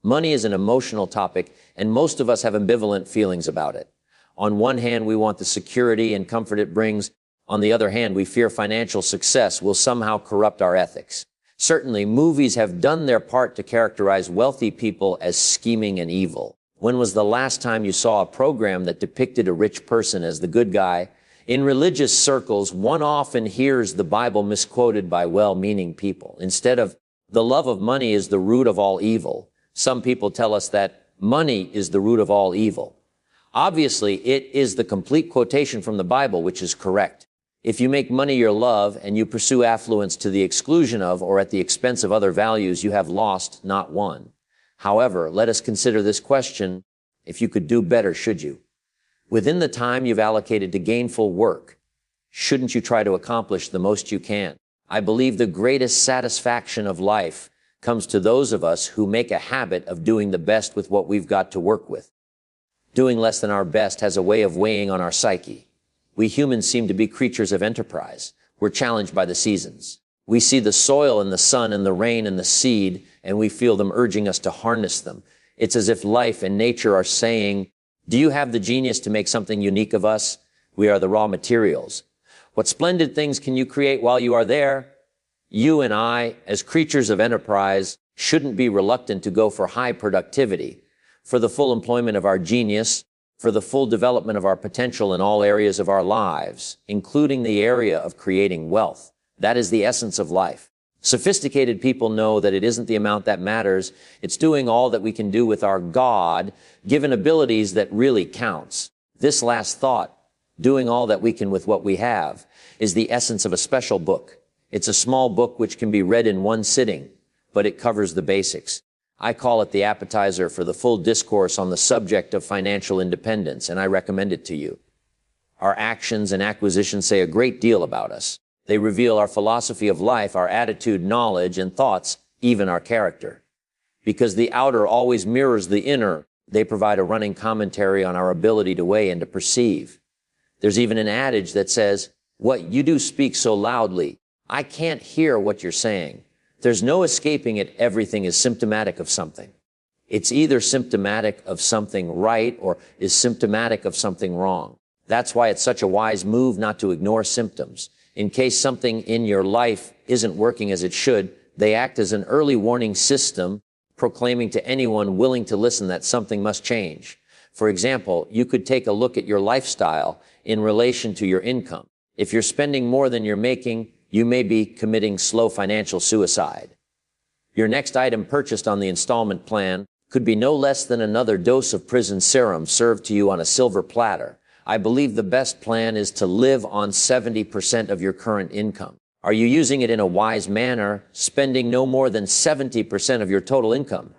Money is an emotional topic, and most of us have ambivalent feelings about it. On one hand, we want the security and comfort it brings. On the other hand, we fear financial success will somehow corrupt our ethics. Certainly, movies have done their part to characterize wealthy people as scheming and evil. When was the last time you saw a program that depicted a rich person as the good guy? In religious circles, one often hears the Bible misquoted by well-meaning people. Instead of, "The love of money is the root of all evil," some people tell us that money is the root of all evil. Obviously, it is the complete quotation from the Bible, which is correct. If you make money your love and you pursue affluence to the exclusion of or at the expense of other values, you have lost, not won. However, let us consider this question: if you could do better, should you? Within the time you've allocated to gainful work, shouldn't you try to accomplish the most you can? I believe the greatest satisfaction of life comes to those of us who make a habit of doing the best with what we've got to work with. Doing less than our best has a way of weighing on our psyche. We humans seem to be creatures of enterprise. We're challenged by the seasons. We see the soil and the sun and the rain and the seed, and we feel them urging us to harness them. It's as if life and nature are saying, "Do you have the genius to make something unique of us? We are the raw materials. What splendid things can you create while you are there?" You and I, as creatures of enterprise, shouldn't be reluctant to go for high productivity, for the full employment of our genius, for the full development of our potential in all areas of our lives, including the area of creating wealth. That is the essence of life. Sophisticated people know that it isn't the amount that matters. It's doing all that we can do with our God-given abilities that really counts. This last thought, doing all that we can with what we have, is the essence of a special book. It's a small book which can be read in one sitting, but it covers the basics. I call it the appetizer for the full discourse on the subject of financial independence, and I recommend it to you. Our actions and acquisitions say a great deal about us. They reveal our philosophy of life, our attitude, knowledge, and thoughts, even our character. Because the outer always mirrors the inner, they provide a running commentary on our ability to weigh and to perceive. There's even an adage that says, "What you do speak so loudly, I can't hear what you're saying." There's no escaping it. Everything is symptomatic of something. It's either symptomatic of something right or is symptomatic of something wrong. That's why it's such a wise move not to ignore symptoms. In case something in your life isn't working as it should, they act as an early warning system, proclaiming to anyone willing to listen that something must change. For example, you could take a look at your lifestyle in relation to your income. If you're spending more than you're making, you may be committing slow financial suicide. Your next item purchased on the installment plan could be no less than another dose of prison serum served to you on a silver platter. I believe the best plan is to live on 70% of your current income. Are you using it in a wise manner, spending no more than 70% of your total income?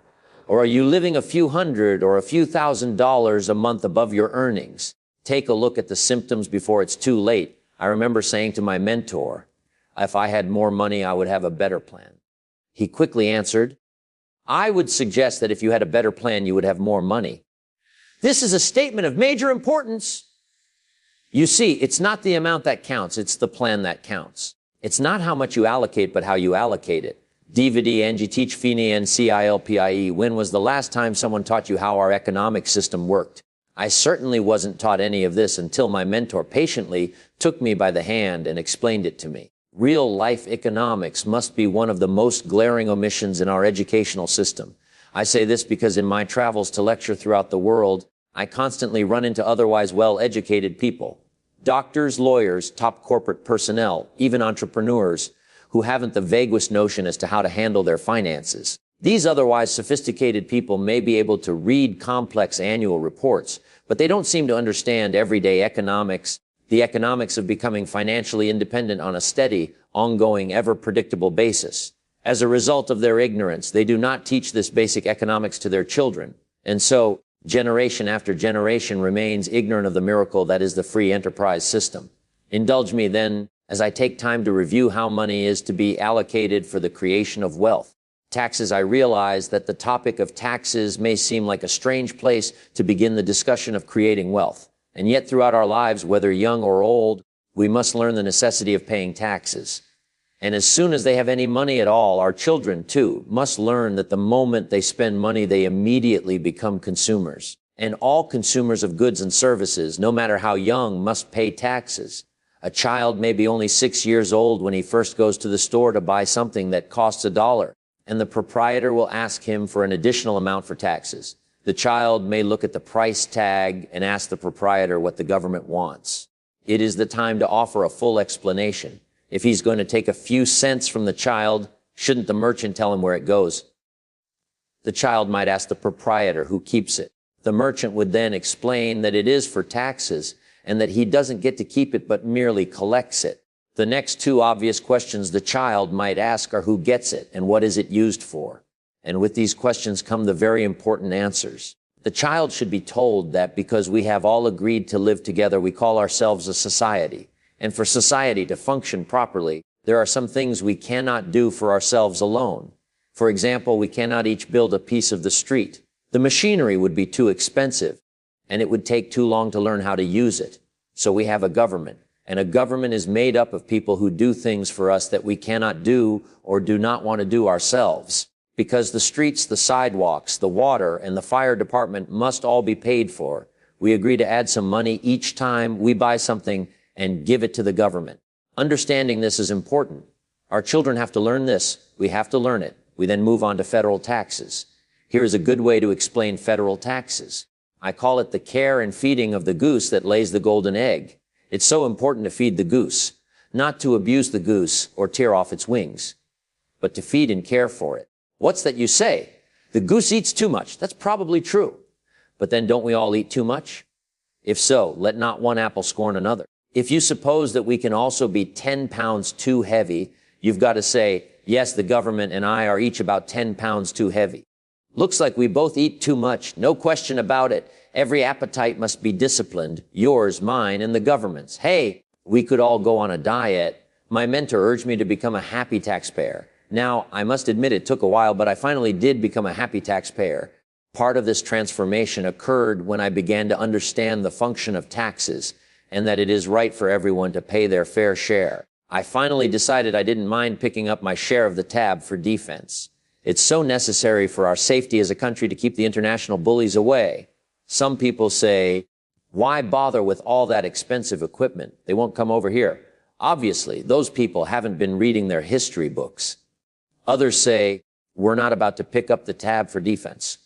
Or are you living a few hundred or a few $1,000s a month above your earnings? Take a look at the symptoms before it's too late. I remember saying to my mentor, "If I had more money, I would have a better plan." He quickly answered, "I would suggest that if you had a better plan, you would have more money." This is a statement of major importance. You see, it's not the amount that counts, it's the plan that counts. It's not how much you allocate, but how you allocate it. DVD, NG, Teach, Fini, NCILPIE. When was the last time someone taught you how our economic system worked? I certainly wasn't taught any of this until my mentor patiently took me by the hand and explained it to me. Real-life economics must be one of the most glaring omissions in our educational system. I say this because in my travels to lecture throughout the world, I constantly run into otherwise well-educated people. Doctors, lawyers, top corporate personnel, even entrepreneurs, who haven't the vaguest notion as to how to handle their finances. These otherwise sophisticated people may be able to read complex annual reports, but they don't seem to understand everyday economics, the economics of becoming financially independent on a steady, ongoing, ever-predictable basis. As a result of their ignorance, they do not teach this basic economics to their children. And so, generation after generation remains ignorant of the miracle that is the free enterprise system. Indulge me then, as I take time to review how money is to be allocated for the creation of wealth. Taxes. I realize that the topic of taxes may seem like a strange place to begin the discussion of creating wealth. And yet throughout our lives, whether young or old, we must learn the necessity of paying taxes. And as soon as they have any money at all, our children, too, must learn that the moment they spend money, they immediately become consumers. And all consumers of goods and services, no matter how young, must pay taxes. A child may be only 6 years old when he first goes to the store to buy something that costs $1, and the proprietor will ask him for an additional amount for taxes. The child may look at the price tag and ask the proprietor what the government wants. It is the time to offer a full explanation. If he's going to take a few cents from the child, shouldn't the merchant tell him where it goes? The child might ask the proprietor who keeps it. The merchant would then explain that it is for taxes and that he doesn't get to keep it but merely collects it. The next two obvious questions the child might ask are who gets it and what is it used for? And with these questions come the very important answers. The child should be told that because we have all agreed to live together, we call ourselves a society. And for society to function properly, there are some things we cannot do for ourselves alone. For example, we cannot each build a piece of the street. The machinery would be too expensive, and it would take too long to learn how to use it. So we have a government, and a government is made up of people who do things for us that we cannot do or do not want to do ourselves. Because the streets, the sidewalks, the water, and the fire department must all be paid for, we agree to add some money each time we buy something and give it to the government. Understanding this is important. Our children have to learn this. We have to learn it. We then move on to federal taxes. Here is a good way to explain federal taxes. I call it the care and feeding of the goose that lays the golden egg. It's so important to feed the goose, not to abuse the goose or tear off its wings, but to feed and care for it. What's that you say? The goose eats too much. That's probably true. But then don't we all eat too much? If so, let not one apple scorn another. If you suppose that we can also be 10 pounds too heavy, you've got to say, yes, the government and I are each about 10 pounds too heavy. Looks like we both eat too much. No question about it. Every appetite must be disciplined. Yours, mine, and the government's. Hey, we could all go on a diet. My mentor urged me to become a happy taxpayer. Now, I must admit it took a while, but I finally did become a happy taxpayer. Part of this transformation occurred when I began to understand the function of taxes and that it is right for everyone to pay their fair share. I finally decided I didn't mind picking up my share of the tab for defense. It's so necessary for our safety as a country to keep the international bullies away. Some people say, why bother with all that expensive equipment? They won't come over here. Obviously, those people haven't been reading their history books. Others say, we're not about to pick up the tab for defense.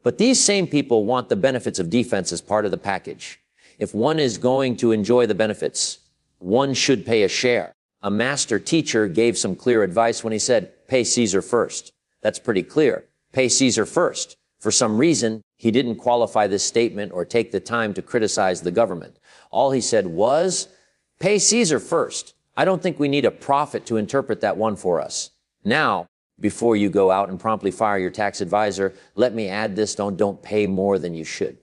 But these same people want the benefits of defense as part of the package. If one is going to enjoy the benefits, one should pay a share. A master teacher gave some clear advice when he said, pay Caesar first. That's pretty clear. Pay Caesar first. For some reason, he didn't qualify this statement or take the time to criticize the government. All he said was, pay Caesar first. I don't think we need a prophet to interpret that one for us. Now, before you go out and promptly fire your tax advisor, let me add this, don't pay more than you should.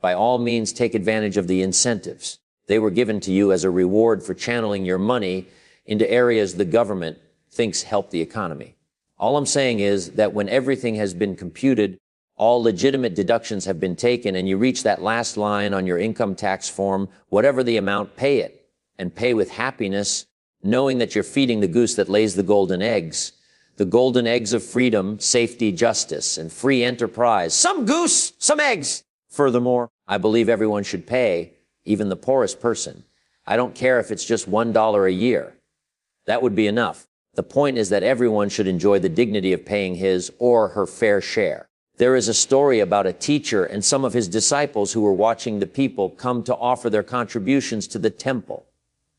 By all means, take advantage of the incentives. They were given to you as a reward for channeling your money into areas the government thinks help the economy. All I'm saying is that when everything has been computed, all legitimate deductions have been taken, and you reach that last line on your income tax form, whatever the amount, pay it. And pay with happiness, knowing that you're feeding the goose that lays the golden eggs of freedom, safety, justice, and free enterprise. Some goose, some eggs. Furthermore, I believe everyone should pay, even the poorest person. I don't care if it's just $1 a year. That would be enough. The point is that everyone should enjoy the dignity of paying his or her fair share. There is a story about a teacher and some of his disciples who were watching the people come to offer their contributions to the temple.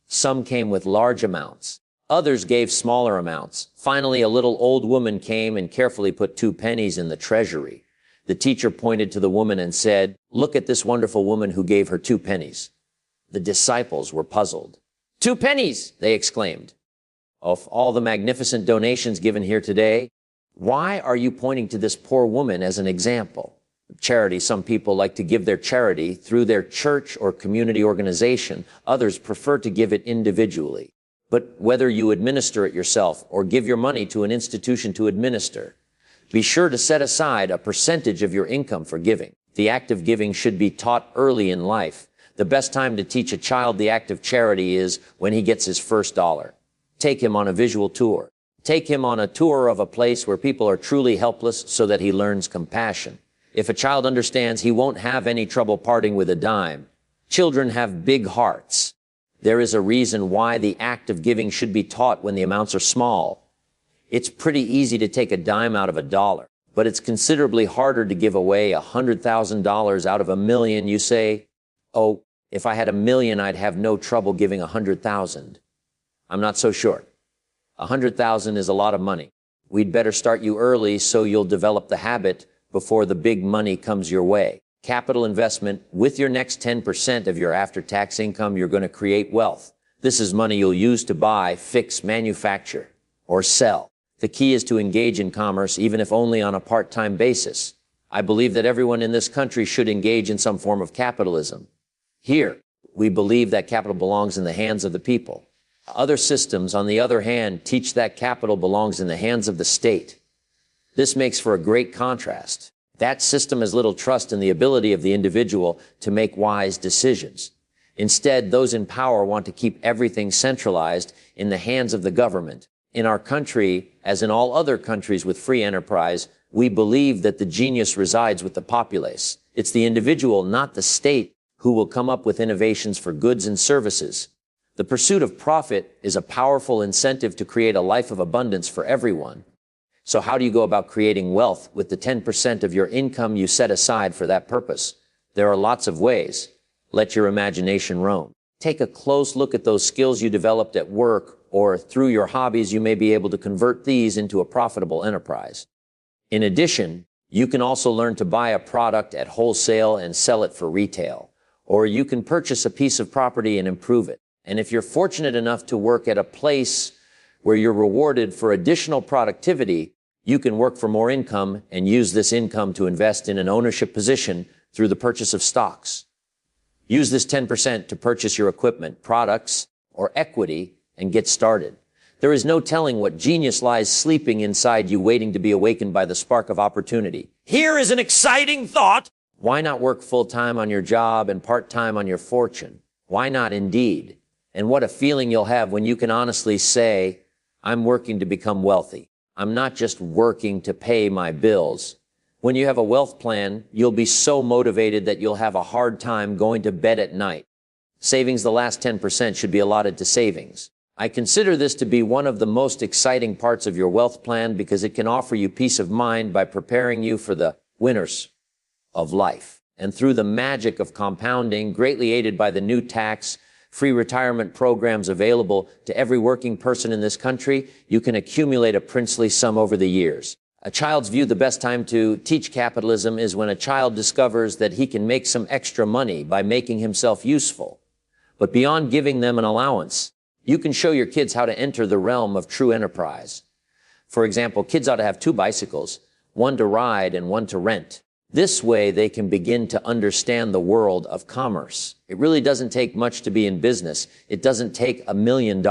Some came with large amounts. Others gave smaller amounts. Finally, a little old woman came and carefully put 2 pennies in the treasury. The teacher pointed to the woman and said, look at this wonderful woman who gave her 2 pennies. The disciples were puzzled. 2 pennies, they exclaimed. Of all the magnificent donations given here today, why are you pointing to this poor woman as an example? Charity, some people like to give their charity through their church or community organization. Others prefer to give it individually. But whether you administer it yourself or give your money to an institution to administer, be sure to set aside a percentage of your income for giving. The act of giving should be taught early in life. The best time to teach a child the act of charity is when he gets his first dollar. Take him on a visual tour. Take him on a tour of a place where people are truly helpless so that he learns compassion. If a child understands, he won't have any trouble parting with a dime. Children have big hearts. There is a reason why the act of giving should be taught when the amounts are small. It's pretty easy to take a dime out of a dollar, but it's considerably harder to give away $100,000 out of $1 million. You say, oh, if I had $1 million, I'd have no trouble giving 100,000. I'm not so sure. 100,000 is a lot of money. We'd better start you early so you'll develop the habit before the big money comes your way. Capital investment, with your next 10% of your after-tax income, you're going to create wealth. This is money you'll use to buy, fix, manufacture, or sell. The key is to engage in commerce, even if only on a part-time basis. I believe that everyone in this country should engage in some form of capitalism. Here, we believe that capital belongs in the hands of the people. Other systems, on the other hand, teach that capital belongs in the hands of the state. This makes for a great contrast. That system has little trust in the ability of the individual to make wise decisions. Instead, those in power want to keep everything centralized in the hands of the government. In our country, as in all other countries with free enterprise, we believe that the genius resides with the populace. It's the individual, not the state, who will come up with innovations for goods and services. The pursuit of profit is a powerful incentive to create a life of abundance for everyone. So how do you go about creating wealth with the 10% of your income you set aside for that purpose? There are lots of ways. Let your imagination roam. Take a close look at those skills you developed at work, or through your hobbies, you may be able to convert these into a profitable enterprise. In addition, you can also learn to buy a product at wholesale and sell it for retail. Or you can purchase a piece of property and improve it. And if you're fortunate enough to work at a place where you're rewarded for additional productivity, you can work for more income and use this income to invest in an ownership position through the purchase of stocks. Use this 10% to purchase your equipment, products, or equity and get started. There is no telling what genius lies sleeping inside you, waiting to be awakened by the spark of opportunity. Here is an exciting thought. Why not work full-time on your job and part-time on your fortune? Why not indeed? And what a feeling you'll have when you can honestly say, I'm working to become wealthy. I'm not just working to pay my bills. When you have a wealth plan, you'll be so motivated that you'll have a hard time going to bed at night. Savings, the last 10% should be allotted to savings. I consider this to be one of the most exciting parts of your wealth plan because it can offer you peace of mind by preparing you for the winners of life. And through the magic of compounding, greatly aided by the new tax-free retirement programs available to every working person in this country, you can accumulate a princely sum over the years. A child's view, the best time to teach capitalism is when a child discovers that he can make some extra money by making himself useful. But beyond giving them an allowance, you can show your kids how to enter the realm of true enterprise. For example, kids ought to have 2 bicycles, one to ride and one to rent. This way, they can begin to understand the world of commerce. It really doesn't take much to be in business. It doesn't take $1 million.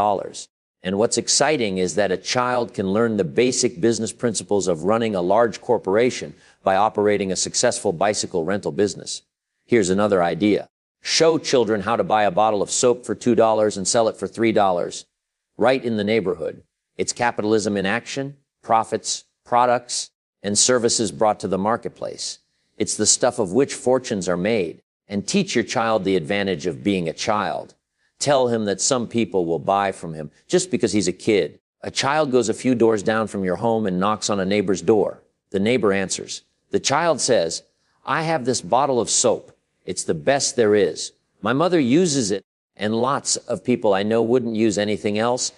And what's exciting is that a child can learn the basic business principles of running a large corporation by operating a successful bicycle rental business. Here's another idea. Show children how to buy a bottle of soap for $2 and sell it for $3, right in the neighborhood. It's capitalism in action, profits, products, and services brought to the marketplace. It's the stuff of which fortunes are made. And teach your child the advantage of being a child. Tell him that some people will buy from him just because he's a kid. A child goes a few doors down from your home and knocks on a neighbor's door. The neighbor answers. The child says, I have this bottle of soap. It's the best there is. My mother uses it, and lots of people I know wouldn't use anything else.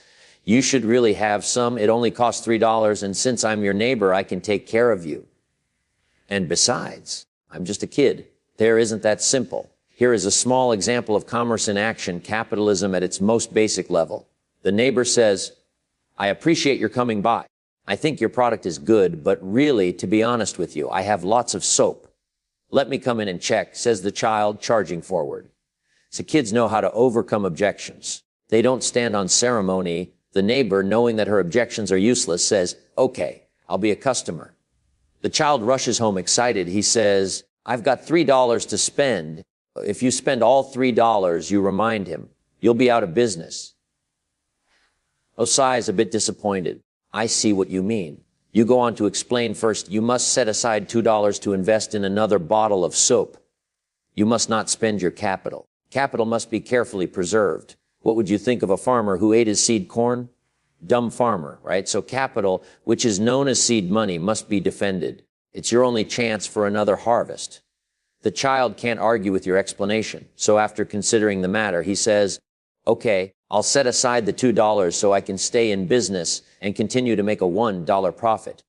You should really have some. It only costs $3, and since I'm your neighbor, I can take care of you. And besides, I'm just a kid. There isn't that simple. Here is a small example of commerce in action, capitalism at its most basic level. The neighbor says, I appreciate your coming by. I think your product is good, but really, to be honest with you, I have lots of soap. Let me come in and check, says the child, charging forward. So kids know how to overcome objections. They don't stand on ceremony. The neighbor, knowing that her objections are useless, says, okay, I'll be a customer. The child rushes home excited. He says, I've got $3 to spend. If you spend all $3, you remind him, you'll be out of business. Osai is a bit disappointed. I see what you mean. You go on to explain first, you must set aside $2 to invest in another bottle of soap. You must not spend your capital. Capital must be carefully preserved. What would you think of a farmer who ate his seed corn? Dumb farmer, right? So capital, which is known as seed money, must be defended. It's your only chance for another harvest. The child can't argue with your explanation. So after considering the matter, he says, okay, I'll set aside the $2 so I can stay in business and continue to make a $1 profit.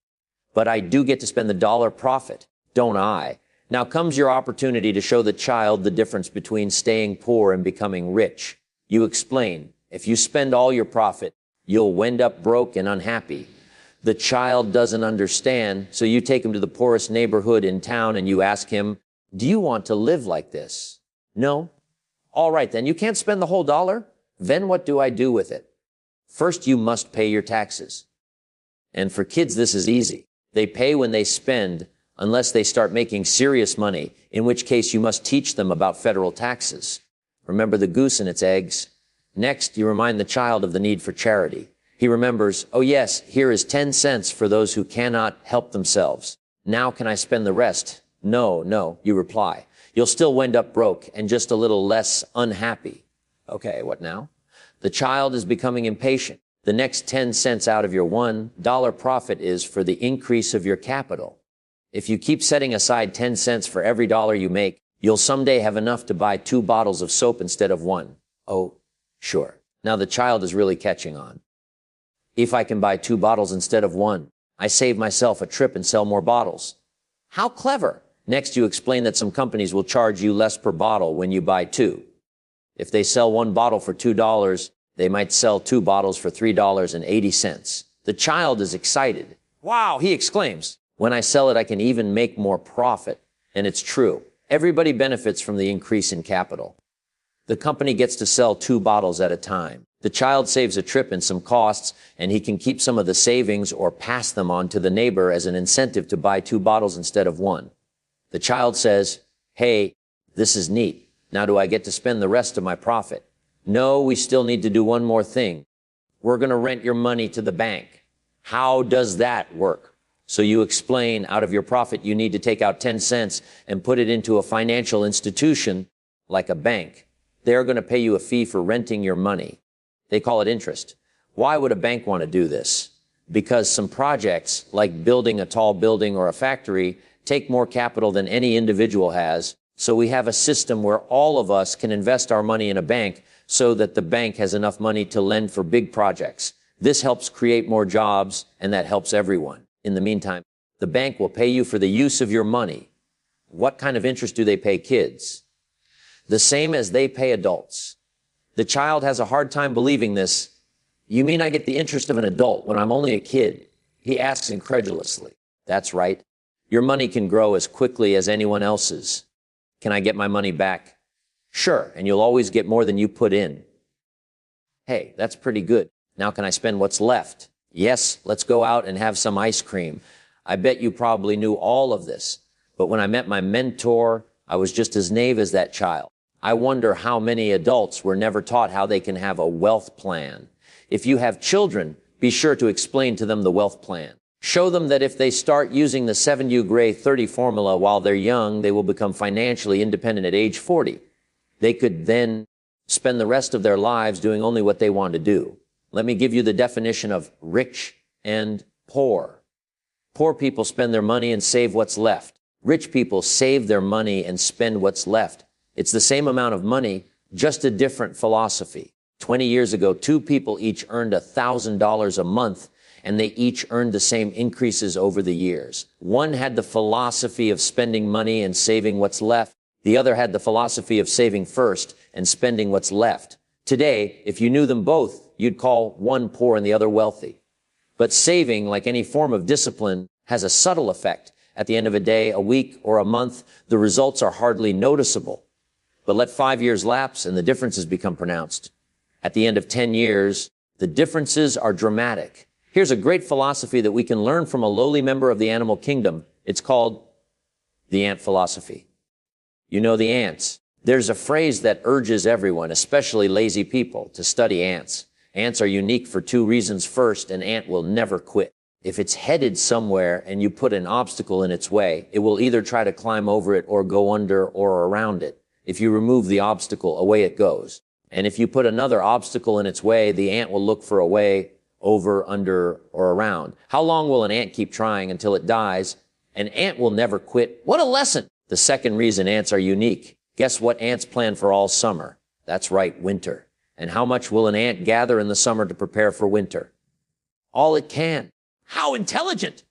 But I do get to spend the dollar profit, don't I? Now comes your opportunity to show the child the difference between staying poor and becoming rich. You explain, if you spend all your profit, you'll end up broke and unhappy. The child doesn't understand, so you take him to the poorest neighborhood in town and you ask him, do you want to live like this? No? All right, then you can't spend the whole dollar? Then what do I do with it? First, you must pay your taxes. And for kids, this is easy. They pay when they spend, unless they start making serious money, in which case you must teach them about federal taxes. Remember the goose and its eggs? Next, you remind the child of the need for charity. He remembers, oh yes, here is 10 cents for those who cannot help themselves. Now can I spend the rest? No, you reply. You'll still wind up broke and just a little less unhappy. Okay, what now? The child is becoming impatient. The next 10 cents out of your $1 profit is for the increase of your capital. If you keep setting aside 10 cents for every dollar you make, you'll someday have enough to buy 2 bottles of soap instead of 1. Oh, sure. Now the child is really catching on. If I can buy 2 bottles instead of 1, I save myself a trip and sell more bottles. How clever! Next, you explain that some companies will charge you less per bottle when you buy 2. If they sell 1 bottle for $2, they might sell 2 bottles for $3.80. The child is excited. Wow, he exclaims. When I sell it, I can even make more profit. And it's true. Everybody benefits from the increase in capital. The company gets to sell 2 bottles at a time. The child saves a trip and some costs, and he can keep some of the savings or pass them on to the neighbor as an incentive to buy 2 bottles instead of 1. The child says, hey, this is neat. Now do I get to spend the rest of my profit? No, we still need to do one more thing. We're going to rent your money to the bank. How does that work? So you explain, out of your profit, you need to take out 10 cents and put it into a financial institution like a bank. They're going to pay you a fee for renting your money. They call it interest. Why would a bank want to do this? Because some projects, like building a tall building or a factory, take more capital than any individual has. So we have a system where all of us can invest our money in a bank so that the bank has enough money to lend for big projects. This helps create more jobs, and that helps everyone. In the meantime, the bank will pay you for the use of your money. What kind of interest do they pay kids? The same as they pay adults. The child has a hard time believing this. You mean I get the interest of an adult when I'm only a kid? He asks incredulously. That's right. Your money can grow as quickly as anyone else's. Can I get my money back? Sure, and you'll always get more than you put in. Hey, that's pretty good. Now can I spend what's left? Yes, let's go out and have some ice cream. I bet you probably knew all of this. But when I met my mentor, I was just as naive as that child. I wonder how many adults were never taught how they can have a wealth plan. If you have children, be sure to explain to them the wealth plan. Show them that if they start using the 7U Gray 30 formula while they're young, they will become financially independent at age 40. They could then spend the rest of their lives doing only what they want to do. Let me give you the definition of rich and poor. Poor people spend their money and save what's left. Rich people save their money and spend what's left. It's the same amount of money, just a different philosophy. 20 years ago, 2 people each earned $1,000 a month, and they each earned the same increases over the years. One had the philosophy of spending money and saving what's left. The other had the philosophy of saving first and spending what's left. Today, if you knew them both, you'd call one poor and the other wealthy. But saving, like any form of discipline, has a subtle effect. At the end of a day, a week, or a month, the results are hardly noticeable. But let 5 years lapse and the differences become pronounced. At the end of 10 years, the differences are dramatic. Here's a great philosophy that we can learn from a lowly member of the animal kingdom. It's called the ant philosophy. You know the ants. There's a phrase that urges everyone, especially lazy people, to study ants. Ants are unique for two reasons. First, an ant will never quit. If it's headed somewhere and you put an obstacle in its way, it will either try to climb over it or go under or around it. If you remove the obstacle, away it goes. And if you put another obstacle in its way, the ant will look for a way over, under, or around. How long will an ant keep trying until it dies? An ant will never quit. What a lesson! The second reason ants are unique. Guess what ants plan for all summer? That's right, winter. And how much will an ant gather in the summer to prepare for winter? All it can. How intelligent!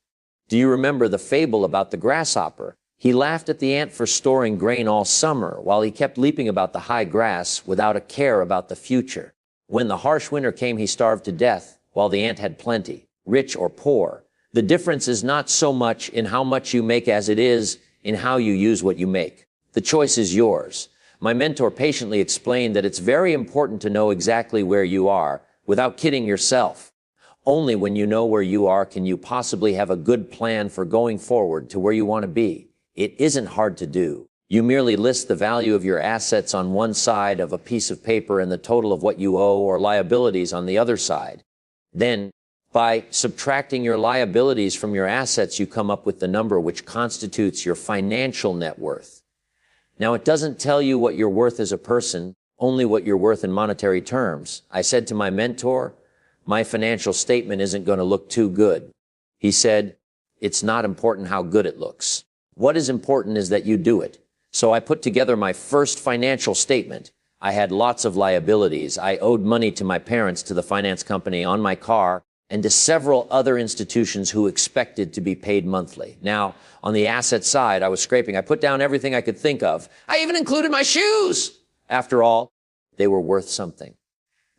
Do you remember the fable about the grasshopper? He laughed at the ant for storing grain all summer while he kept leaping about the high grass without a care about the future. When the harsh winter came, he starved to death while the ant had plenty, rich or poor. The difference is not so much in how much you make as it is in how you use what you make. The choice is yours. My mentor patiently explained that it's very important to know exactly where you are without kidding yourself. Only when you know where you are can you possibly have a good plan for going forward to where you want to be. It isn't hard to do. You merely list the value of your assets on one side of a piece of paper and the total of what you owe or liabilities on the other side. Then, by subtracting your liabilities from your assets, you come up with the number which constitutes your financial net worth. Now, it doesn't tell you what you're worth as a person, only what you're worth in monetary terms. I said to my mentor, my financial statement isn't going to look too good. He said, it's not important how good it looks. What is important is that you do it. So I put together my first financial statement. I had lots of liabilities. I owed money to my parents, to the finance company, on my car, and to several other institutions who expected to be paid monthly. Now, on the asset side, I was scraping. I put down everything I could think of. I even included my shoes. After all, they were worth something.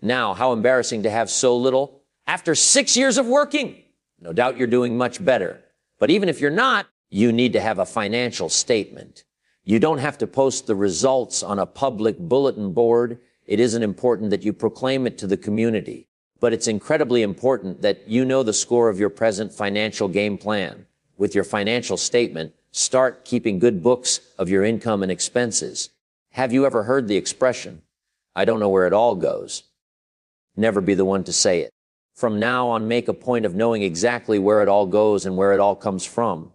Now, how embarrassing to have so little after 6 years of working. No doubt you're doing much better. But even if you're not, you need to have a financial statement. You don't have to post the results on a public bulletin board. It isn't important that you proclaim it to the community. But it's incredibly important that you know the score of your present financial game plan. With your financial statement, start keeping good books of your income and expenses. Have you ever heard the expression, I don't know where it all goes? Never be the one to say it. From now on, make a point of knowing exactly where it all goes and where it all comes from.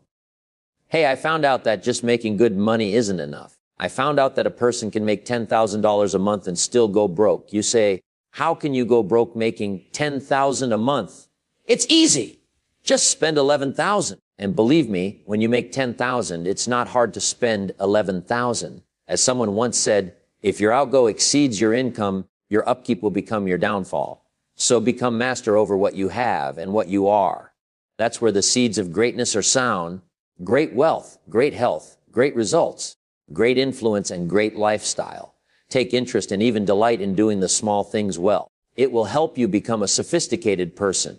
Hey, I found out that just making good money isn't enough. I found out that a person can make $10,000 a month and still go broke. You say, how can you go broke making $10,000 a month? It's easy. Just spend $11,000. And believe me, when you make $10,000, it's not hard to spend $11,000. As someone once said, if your outgo exceeds your income, your upkeep will become your downfall. So become master over what you have and what you are. That's where the seeds of greatness are sown. Great wealth, great health, great results, great influence, and great lifestyle. Take interest and even delight in doing the small things well. It will help you become a sophisticated person,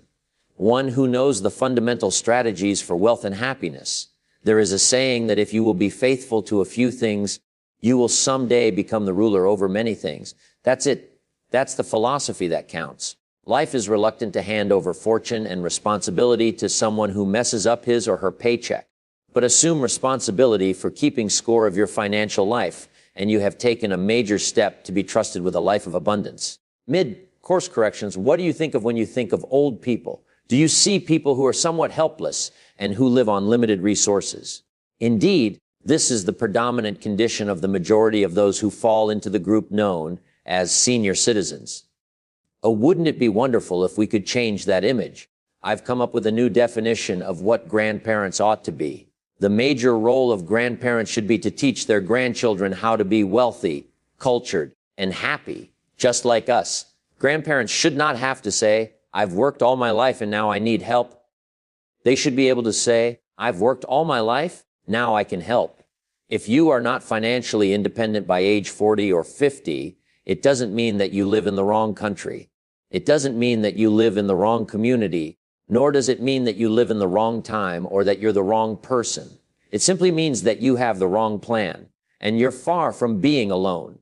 one who knows the fundamental strategies for wealth and happiness. There is a saying that if you will be faithful to a few things, you will someday become the ruler over many things. That's it. That's the philosophy that counts. Life is reluctant to hand over fortune and responsibility to someone who messes up his or her paycheck. But assume responsibility for keeping score of your financial life, and you have taken a major step to be trusted with a life of abundance. Mid-course corrections, what do you think of when you think of old people? Do you see people who are somewhat helpless and who live on limited resources? Indeed, this is the predominant condition of the majority of those who fall into the group known as senior citizens. Oh, wouldn't it be wonderful if we could change that image? I've come up with a new definition of what grandparents ought to be. The major role of grandparents should be to teach their grandchildren how to be wealthy, cultured, and happy, just like us. Grandparents should not have to say, I've worked all my life and now I need help. They should be able to say, I've worked all my life, now I can help. If you are not financially independent by age 40 or 50, it doesn't mean that you live in the wrong country. It doesn't mean that you live in the wrong community, nor does it mean that you live in the wrong time or that you're the wrong person. It simply means that you have the wrong plan, and you're far from being alone.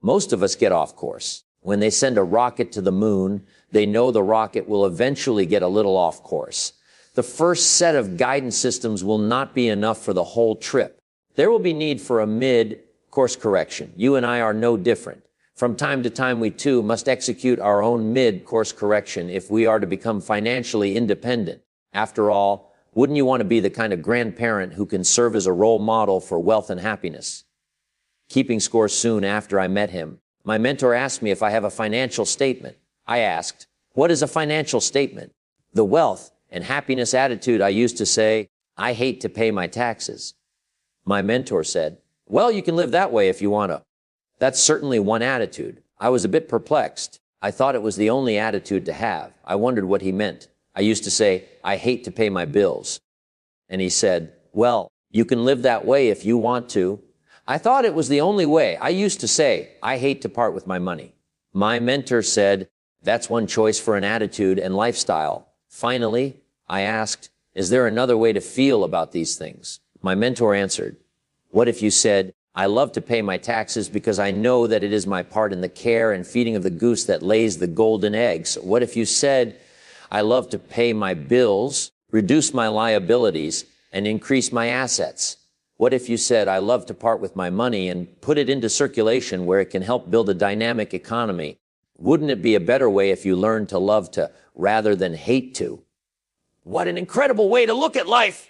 Most of us get off course. When they send a rocket to the moon, they know the rocket will eventually get a little off course. The first set of guidance systems will not be enough for the whole trip. There will be need for a mid-course correction. You and I are no different. From time to time, we too must execute our own mid-course correction if we are to become financially independent. After all, wouldn't you want to be the kind of grandparent who can serve as a role model for wealth and happiness? Keeping score soon after I met him, my mentor asked me if I have a financial statement. I asked, what is a financial statement? The wealth and happiness attitude I used to say, I hate to pay my taxes. My mentor said, well, you can live that way if you want to. That's certainly one attitude. I was a bit perplexed. I thought it was the only attitude to have. I wondered what he meant. I used to say, I hate to pay my bills. And he said, well, you can live that way if you want to. I thought it was the only way. I used to say, I hate to part with my money. My mentor said, that's one choice for an attitude and lifestyle. Finally, I asked, is there another way to feel about these things? My mentor answered, what if you said, I love to pay my taxes because I know that it is my part in the care and feeding of the goose that lays the golden eggs? What if you said, I love to pay my bills, reduce my liabilities, and increase my assets? What if you said, I love to part with my money and put it into circulation where it can help build a dynamic economy? Wouldn't it be a better way if you learned to love to rather than hate to? What an incredible way to look at life!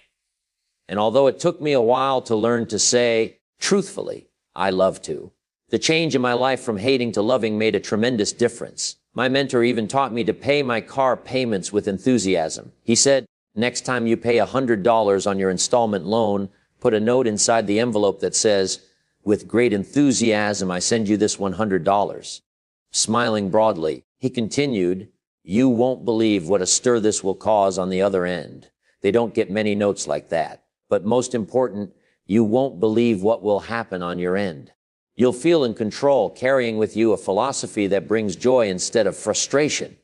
And although it took me a while to learn to say, truthfully, I love to, the change in my life from hating to loving made a tremendous difference. My mentor even taught me to pay my car payments with enthusiasm. He said, next time you pay $100 on your installment loan, put a note inside the envelope that says, with great enthusiasm, I send you this $100. Smiling broadly, he continued, you won't believe what a stir this will cause on the other end. They don't get many notes like that. But most important, you won't believe what will happen on your end. You'll feel in control, carrying with you a philosophy that brings joy instead of frustration.